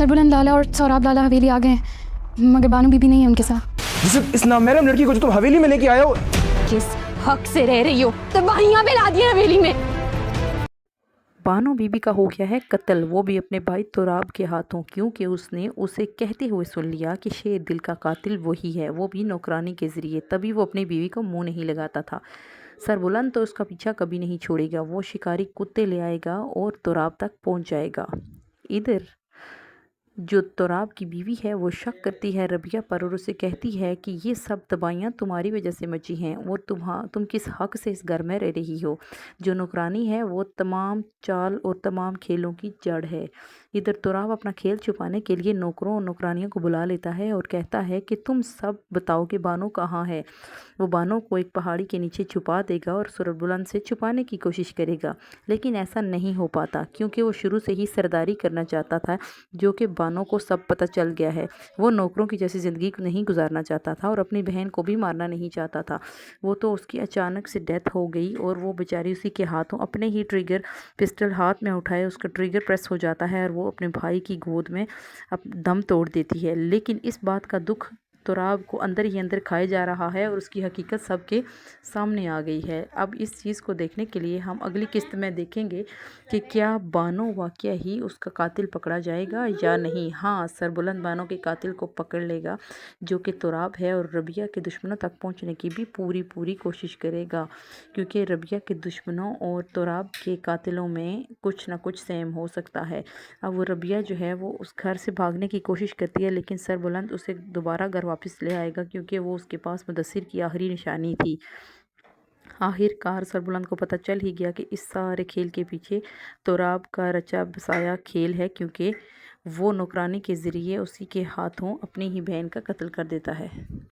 सरबुलंद लाला और सौराब लाला हवेली आ गए हैं, मगर बानू बीबी नहीं है उनके साथ। इस नामहरम लड़की को जो तुम हवेली में लेके आए हो, किस हक से रह रही हो? तबाहियां फैला दी हैं हवेली में। बानो बीबी का हो गया है कत्ल, वो भी अपने भाई तुराब के हाथों, क्योंकि उसने उसे कहते हुए सुन लिया कि शेर दिल का कातिल वही है, वो भी नौकरानी के ज़रिए। तभी वो अपनी बीवी को मुंह नहीं लगाता था। सरबुलंद तो उसका पीछा कभी नहीं छोड़ेगा, वो शिकारी कुत्ते ले आएगा और तुराब तक पहुंच जाएगा। इधर जो तुराब की बीवी है वो शक करती है रबिया पर और उसे कहती है कि ये सब तबाहियाँ तुम्हारी वजह से मची हैं और तुम किस हक से इस घर में रह रही हो। जो नौकरानी है वो तमाम चाल और तमाम खेलों की जड़ है। इधर तुराब अपना खेल छुपाने के लिए नौकरों और नौकरानियों को बुला लेता है और कहता है कि तुम सब बताओ कि बानो कहाँ है। वो बानो को एक पहाड़ी के नीचे छुपा देगा और सरबुलंद से छुपाने की कोशिश करेगा, लेकिन ऐसा नहीं हो पाता क्योंकि वो शुरू से ही सरदारी करना चाहता था, जो कि बानो को सब पता चल गया है। वो नौकरों की जैसी ज़िंदगी नहीं गुजारना चाहता था और अपनी बहन को भी मारना नहीं चाहता था। वो तो उसकी अचानक से डेथ हो गई और वो बेचारी उसी के हाथों अपने ही ट्रिगर पिस्टल हाथ में उठाए उसका ट्रिगर प्रेस हो जाता है और वो अपने भाई की गोद में दम तोड़ देती है। लेकिन इस बात का दुख तुराब को अंदर ही अंदर खाए जा रहा है और उसकी हकीकत सबके सामने आ गई है। अब इस चीज़ को देखने के लिए हम अगली किस्त में देखेंगे कि क्या बानो वाकया ही उसका कातिल पकड़ा जाएगा या नहीं। हाँ, सरबुलंद बानो के कातिल को पकड़ लेगा जो कि तुराब है और रबिया के दुश्मनों तक पहुंचने की भी पूरी कोशिश करेगा, क्योंकि रबिया के दुश्मनों और तुराब के कातिलों में कुछ ना कुछ सेम हो सकता है। अब वो रबिया जो है वो उस घर से भागने की कोशिश करती है, लेकिन सरबुलंद उसे दोबारा घर वापस ले आएगा क्योंकि वो उसके पास मुदस्सिर की आखिरी निशानी थी। आखिरकार सरबुलंद को पता चल ही गया कि इस सारे खेल के पीछे तुराब का रचा बसाया खेल है, क्योंकि वो नौकरानी के ज़रिए उसी के हाथों अपनी ही बहन का कत्ल कर देता है।